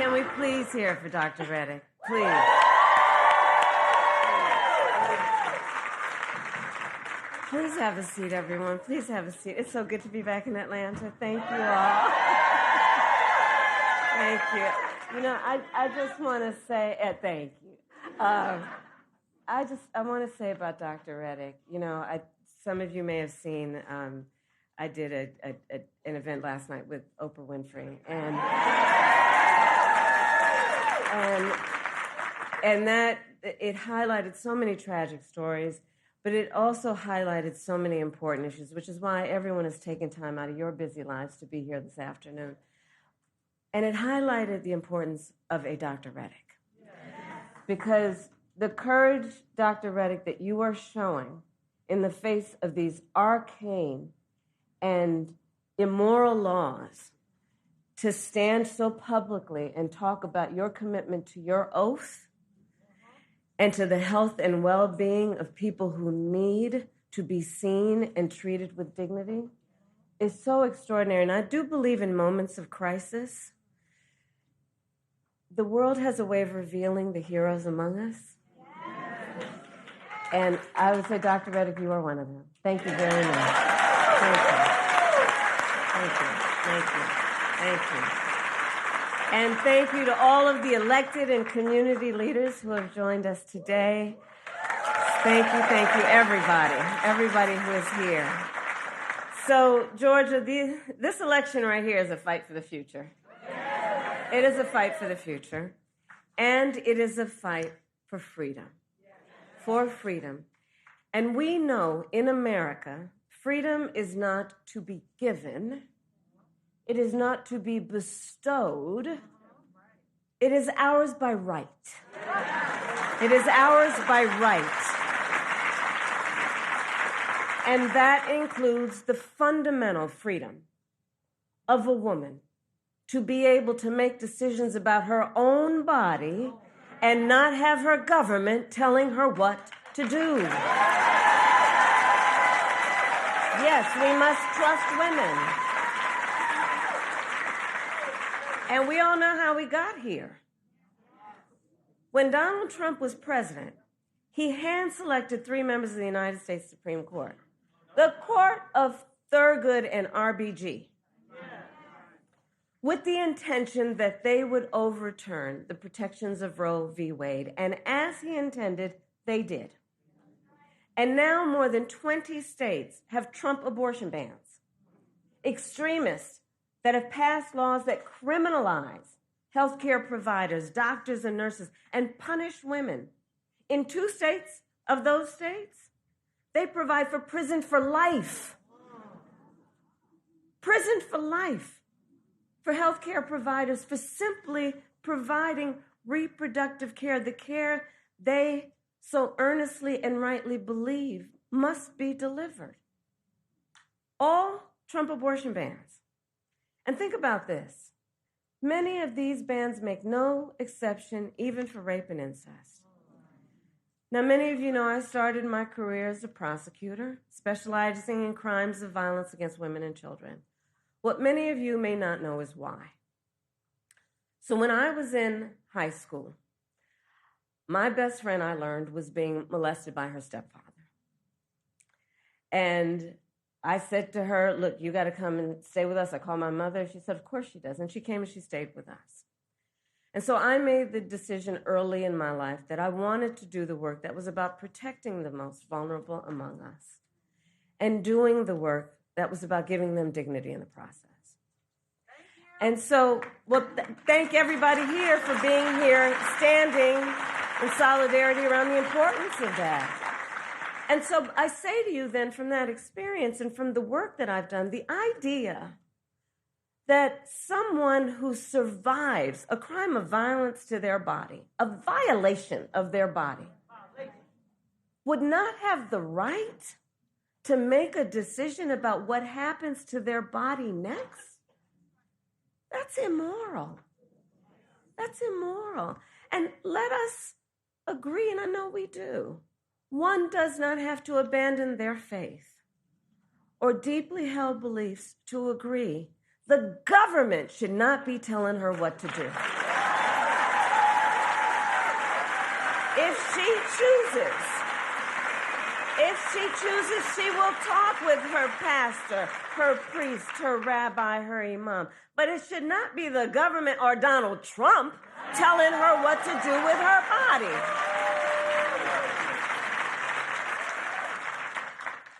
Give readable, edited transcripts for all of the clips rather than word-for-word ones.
Can we please hear it for Dr. Reddick? Please. Please have a seat, everyone. Please have a seat. It's so good to be back in Atlanta. Thank you all. Thank you. You know, I just want to say, thank you. I want to say about Dr. Reddick, you know, some of you may have seen, I did an event last night with Oprah Winfrey, and that it highlighted so many tragic stories, but it also highlighted so many important issues, which is why everyone has taken time out of your busy lives to be here this afternoon. And it highlighted the importance of a Dr. Reddick. Because the courage, Dr. Reddick, that you are showing in the face of these arcane and immoral laws to stand so publicly and talk about your commitment to your oath and to the health and well-being of people who need to be seen and treated with dignity is so extraordinary. And I do believe in moments of crisis, the world has a way of revealing the heroes among us. And I would say, Dr. Reddick, you are one of them. Thank you very much. Thank you. Thank you. Thank you. Thank you. And thank you to all of the elected and community leaders who have joined us today. Thank you, everybody who is here. So, Georgia, this election right here is a fight for the future. It is a fight for the future, and it is a fight for freedom. For freedom. And we know in America, freedom is not to be given. It is not to be bestowed. It is ours by right. It is ours by right. And that includes the fundamental freedom of a woman to be able to make decisions about her own body and not have her government telling her what to do. Yes, we must trust women. And we all know how we got here. When Donald Trump was president, he hand-selected 3 members of the United States Supreme Court, the Court of Thurgood and RBG, with the intention that they would overturn the protections of Roe v. Wade. And as he intended, they did. And now more than 20 states have Trump abortion bans. Extremists that have passed laws that criminalize healthcare providers, doctors, and nurses, and punish women. In 2 states of those states, they provide for prison for life. Prison for life. For healthcare providers, for simply providing reproductive care, the care they so earnestly and rightly believe must be delivered. All Trump abortion bans. And think about this. Many of these bans make no exception even for rape and incest. Now, many of you know I started my career as a prosecutor, specializing in crimes of violence against women and children. What many of you may not know is why. So when I was in high school, my best friend, I learned, was being molested by her stepfather. And I said to her, look, you got to come and stay with us. I called my mother. She said, of course she does. And she came and she stayed with us. And so I made the decision early in my life that I wanted to do the work that was about protecting the most vulnerable among us and doing the work that was about giving them dignity in the process. And so, thank everybody here for being here, standing in solidarity around the importance of that. And so I say to you then, from that experience and from the work that I've done, the idea that someone who survives a crime of violence to their body, a violation of their body, would not have the right to make a decision about what happens to their body next, that's immoral. That's immoral. And let us agree, and I know we do, one does not have to abandon their faith or deeply held beliefs to agree. The government should not be telling her what to do. chooses. If she chooses, she will talk with her pastor, her priest, her rabbi, her imam. But it should not be the government or Donald Trump telling her what to do with her body.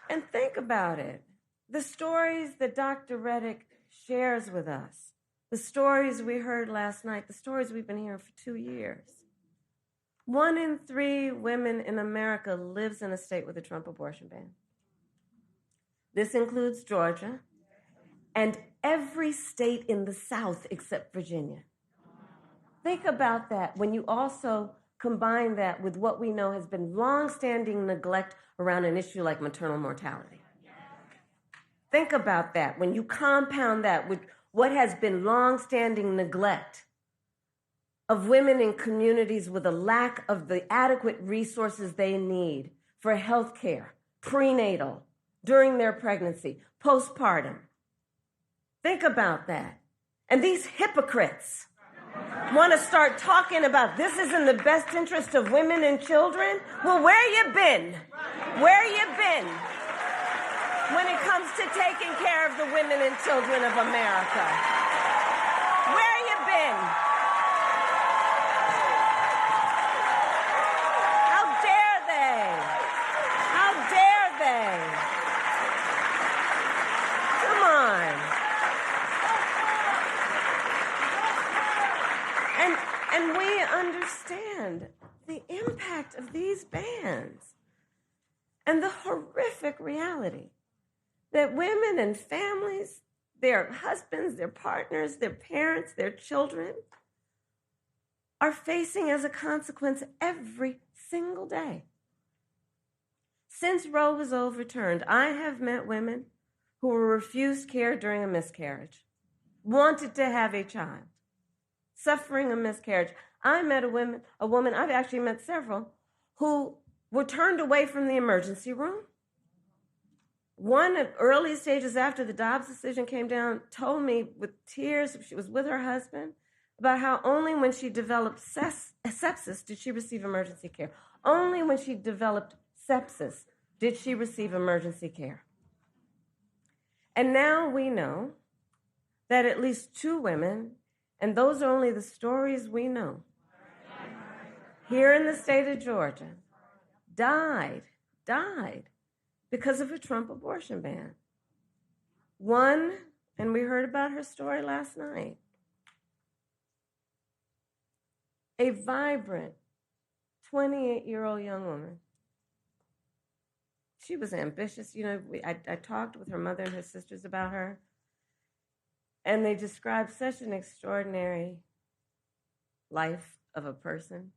And think about it. The stories that Dr. Reck shares with us, the stories we heard last night, the stories we've been hearing for 2 years. 1 in 3 women in America lives in a state with a Trump abortion ban. This includes Georgia and every state in the South except Virginia. Think about that when you also combine that with what we know has been long-standing neglect around an issue like maternal mortality. Think about that when you compound that with what has been long-standing neglect of women in communities with a lack of the adequate resources they need for health care, prenatal, during their pregnancy, postpartum. Think about that. And these hypocrites want to start talking about this is in the best interest of women and children. Well, where you been? Where you been when it comes to taking care of the women and children of America? Where you been? How dare they? How dare they? Come on. And we understand the impact of these bans and the horrific reality that women and families, their husbands, their partners, their parents, their children are facing as a consequence every single day. Since Roe was overturned, I have met women who were refused care during a miscarriage, wanted to have a child, suffering a miscarriage. I met a woman, I've actually met several, who were turned away from the emergency room. One at early stages after the Dobbs decision came down told me with tears, she was with her husband, about how only when she developed sepsis did she receive emergency care. Only when she developed sepsis did she receive emergency care. And now we know that at least 2 women, and those are only the stories we know, here in the state of Georgia, died because of a Trump abortion ban. One, and we heard about her story last night, a vibrant 28-year-old young woman. She was ambitious. You know, I talked with her mother and her sisters about her, and they described such an extraordinary life of a person.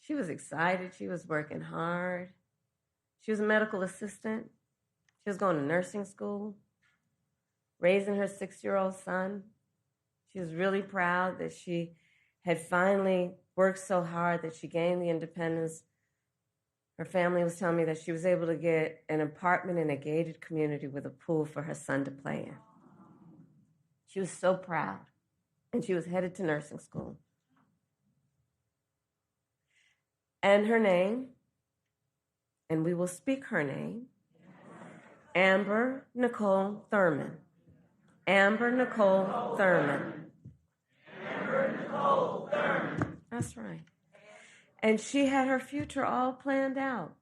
She was excited. She was working hard. She was a medical assistant. She was going to nursing school, raising her 6-year-old son. She was really proud that she had finally worked so hard that she gained the independence. Her family was telling me that she was able to get an apartment in a gated community with a pool for her son to play in. She was so proud, and she was headed to nursing school. And her name, and we will speak her name, Amber Nicole Thurman. Amber Nicole Thurman. Amber Nicole Thurman. That's right. And she had her future all planned out.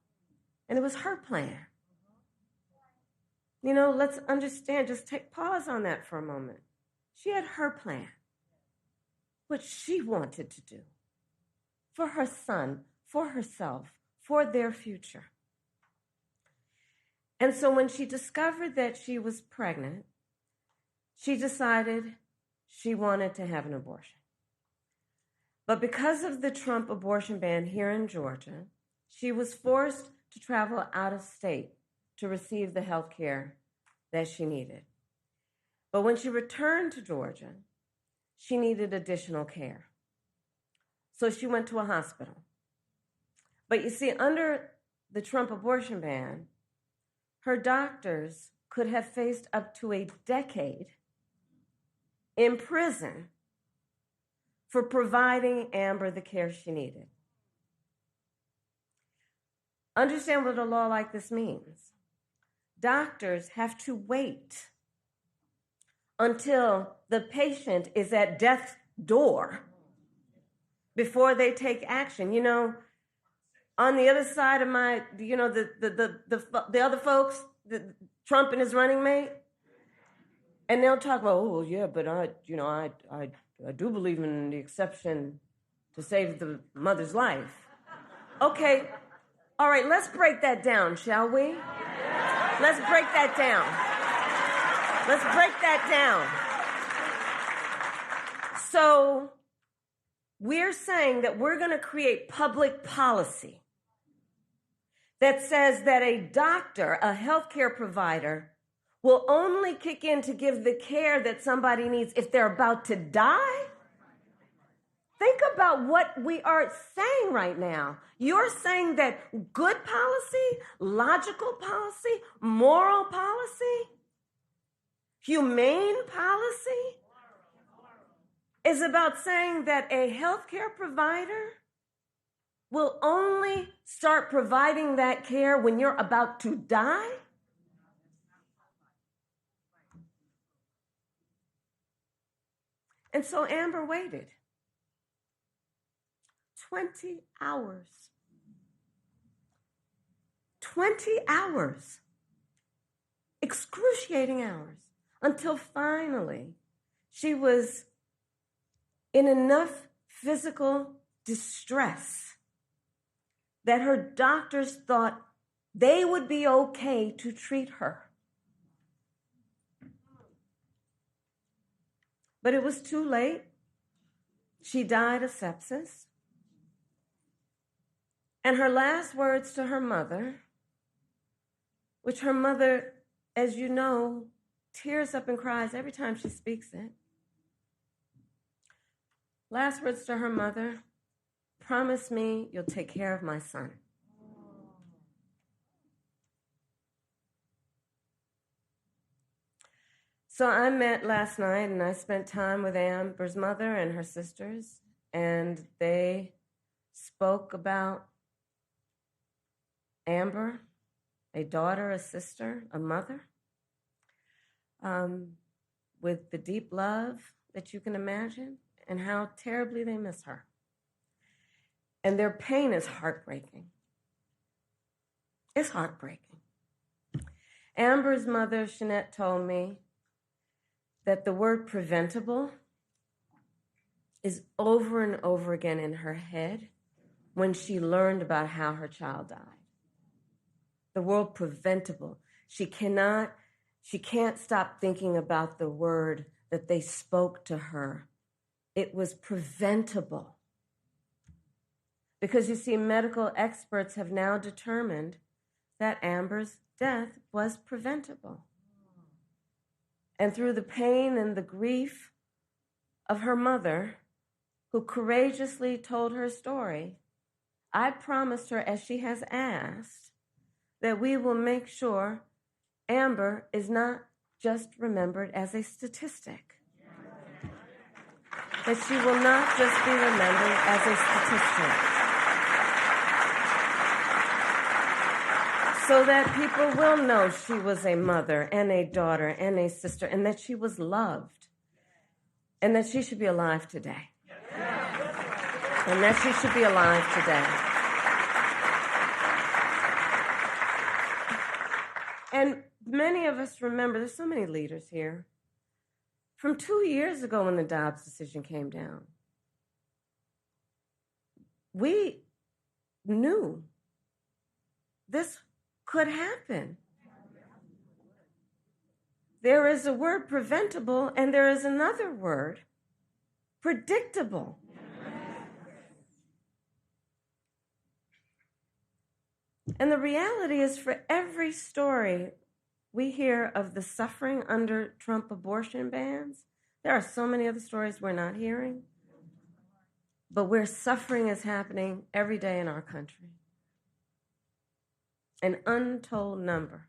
And it was her plan. You know, let's understand, just take pause on that for a moment. She had her plan, what she wanted to do for her son, for herself, for their future. And so when she discovered that she was pregnant, she decided she wanted to have an abortion. But because of the Trump abortion ban here in Georgia, she was forced to travel out of state to receive the health care that she needed. But when she returned to Georgia, she needed additional care. So she went to a hospital. But you see, under the Trump abortion ban, her doctors could have faced up to a decade in prison for providing Amber the care she needed. Understand what a law like this means. Doctors have to wait until the patient is at death's door before they take action. You know, on the other side of my, you know, the other folks, Trump and his running mate, and they'll talk about, oh yeah, but I do believe in the exception to save the mother's life. Okay, all right, let's break that down, shall we? Let's break that down. Let's break that down. So we're saying that we're going to create public policy that says that a doctor, a healthcare provider, will only kick in to give the care that somebody needs if they're about to die? Think about what we are saying right now. You're saying that good policy, logical policy, moral policy, humane policy is about saying that a healthcare provider will only start providing that care when you're about to die? And so Amber waited 20 hours. 20 hours. Excruciating hours. Until finally she was in enough physical distress that her doctors thought they would be okay to treat her. But it was too late. She died of sepsis. And her last words to her mother, which her mother, as you know, tears up and cries every time she speaks it. Last words to her mother, promise me you'll take care of my son. So I met last night and I spent time with Amber's mother and her sisters, and they spoke about Amber, a daughter, a sister, a mother, with the deep love that you can imagine, and how terribly they miss her. And their pain is heartbreaking. It's heartbreaking. Amber's mother, Shanette, told me that the word preventable is over and over again in her head when she learned about how her child died. The word preventable. She can't stop thinking about the word that they spoke to her. It was preventable. Because you see, medical experts have now determined that Amber's death was preventable. And through the pain and the grief of her mother, who courageously told her story, I promised her, as she has asked, that we will make sure Amber is not just remembered as a statistic. That she will not just be remembered as a statistic. So that people will know she was a mother and a daughter and a sister, and that she was loved, and that she should be alive today. And that she should be alive today. And many of us remember, there's so many leaders here, from 2 years ago when the Dobbs decision came down. We knew this could happen. There is a word preventable, and there is another word, predictable. And the reality is, for every story we hear of the suffering under Trump abortion bans, there are so many other stories we're not hearing, but where suffering is happening every day in our country. An untold number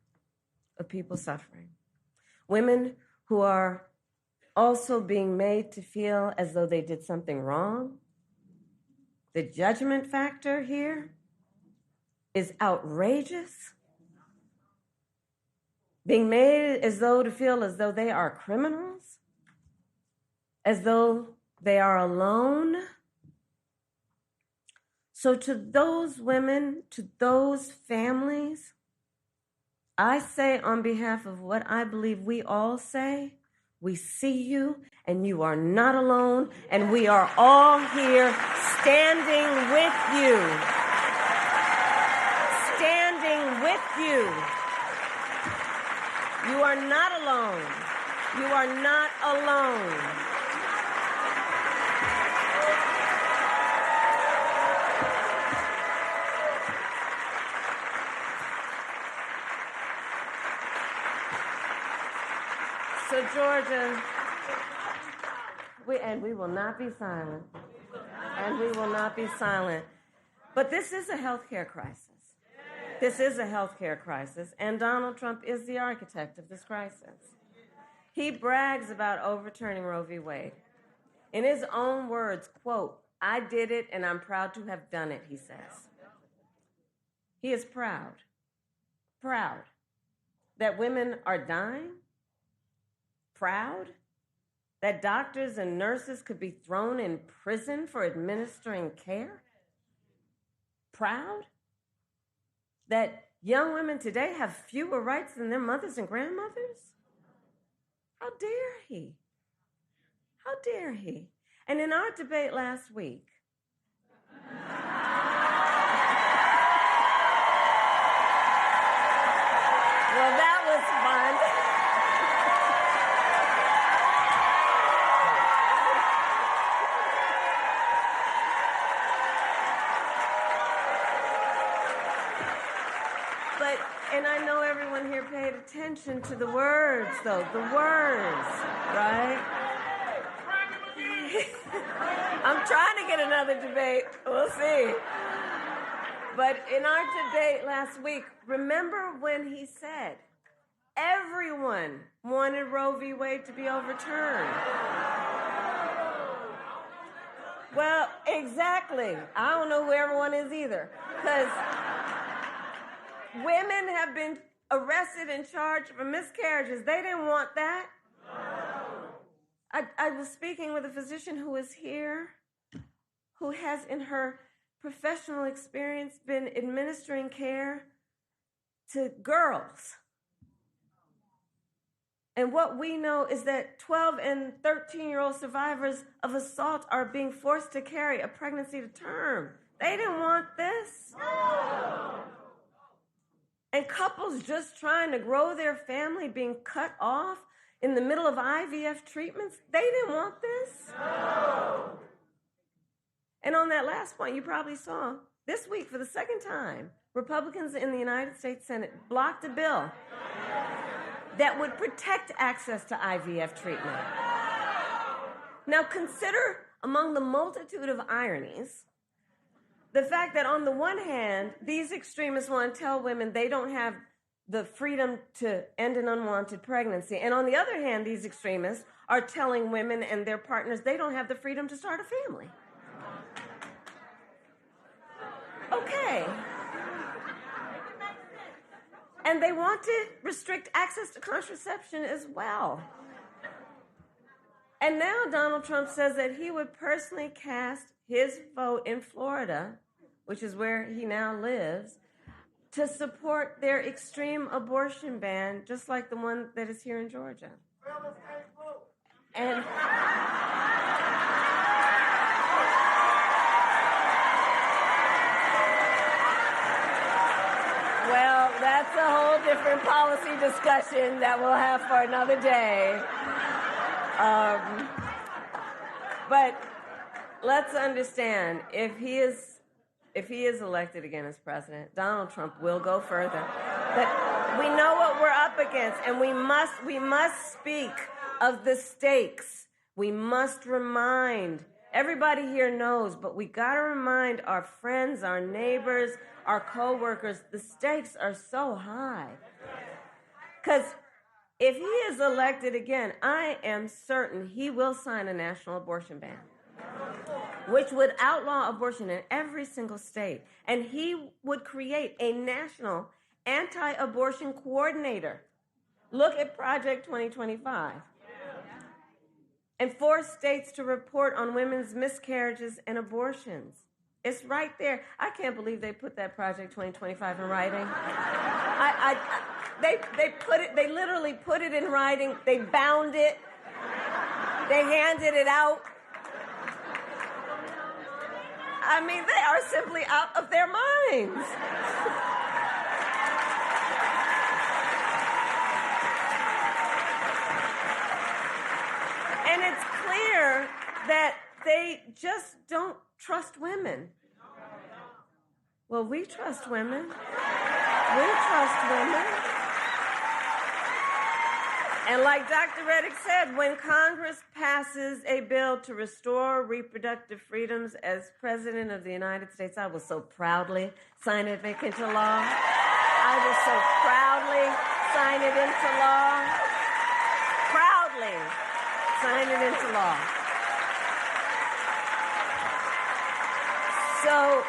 of people suffering. Women who are also being made to feel as though they did something wrong. The judgment factor here is outrageous. Being made as though to feel as though they are criminals, as though they are alone. So to those women, to those families, I say on behalf of what I believe we all say, we see you and you are not alone, and we are all here standing with you. Standing with you. You are not alone. You are not alone. So Georgia, we will not be silent. And we will not be silent. But this is a healthcare crisis. This is a healthcare crisis, and Donald Trump is the architect of this crisis. He brags about overturning Roe v. Wade. In his own words, quote, "I did it and I'm proud to have done it," he says. He is proud that women are dying, proud that doctors and nurses could be thrown in prison for administering care, proud that young women today have fewer rights than their mothers and grandmothers. How dare he? How dare he? And in our debate last week, well, that was fun. And I know everyone here paid attention to the words, though. The words, right? I'm trying to get another debate. We'll see. But in our debate last week, remember when he said everyone wanted Roe v. Wade to be overturned? Well, exactly. I don't know who everyone is either. Because women have been arrested and charged for miscarriages. They didn't want that. I was speaking with a physician who is here, who has in her professional experience been administering care to girls. And what we know is that 12 and 13-year-old survivors of assault are being forced to carry a pregnancy to term. They didn't want this. And couples just trying to grow their family being cut off in the middle of IVF treatments, they didn't want this. And on that last point, you probably saw this week for the second time, Republicans in the United States Senate blocked a bill that would protect access to IVF treatment. Now consider, among the multitude of ironies, the fact that on the one hand, these extremists want to tell women they don't have the freedom to end an unwanted pregnancy. And on the other hand, these extremists are telling women and their partners they don't have the freedom to start a family. Okay. And they want to restrict access to contraception as well. And now Donald Trump says that he would personally cast his vote in Florida, which is where he now lives, to support their extreme abortion ban, just like the one that is here in Georgia. And well, that's a whole different policy discussion that we'll have for another day. But let's understand, if he is elected again as president, Donald Trump will go further. But we know what we're up against, and we must speak of the stakes. We must remind, everybody here knows, but we got to remind our friends, our neighbors, our co-workers, the stakes are so high. Because if he is elected again, I am certain he will sign a national abortion ban. which would outlaw abortion in every single state. And he would create a national anti-abortion coordinator. Look at Project 2025. And force states to report on women's miscarriages and abortions. It's right there. I can't believe they put that Project 2025 in writing. They literally put it in writing. They bound it. They handed it out. I mean, they are simply out of their minds. And it's clear that they just don't trust women. Well, we trust women. We trust women. And like Dr. Reddick said, when Congress passes a bill to restore reproductive freedoms, as President of the United States, I will so proudly sign it back into law. I will so proudly sign it into law. Proudly sign it into law. So,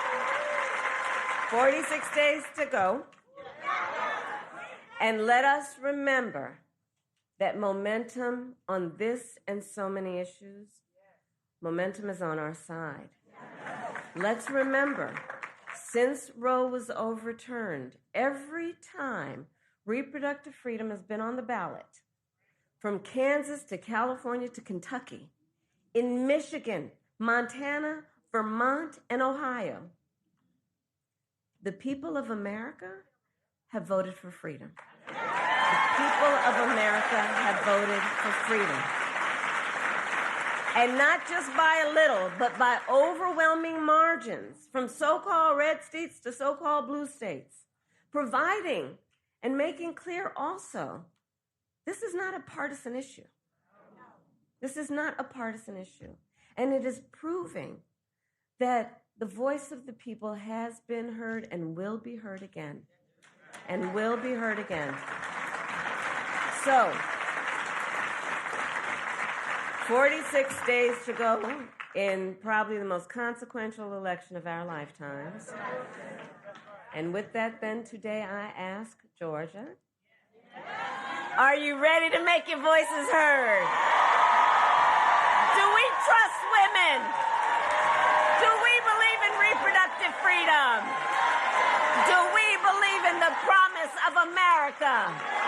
46 days to go. And let us remember that momentum on this and so many issues, momentum is on our side. Let's remember, since Roe was overturned, every time reproductive freedom has been on the ballot, from Kansas to California to Kentucky, in Michigan, Montana, Vermont, and Ohio, the people of America have voted for freedom. The people of America have voted for freedom. And not just by a little, but by overwhelming margins, from so-called red states to so-called blue states, providing and making clear also, this is not a partisan issue. This is not a partisan issue. And it is proving that the voice of the people has been heard and will be heard again. And will be heard again. So, 46 days to go in probably the most consequential election of our lifetimes. And with that, then, today I ask Georgia, are you ready to make your voices heard? Do we trust women? Do we believe in reproductive freedom? Do we believe in the promise of America?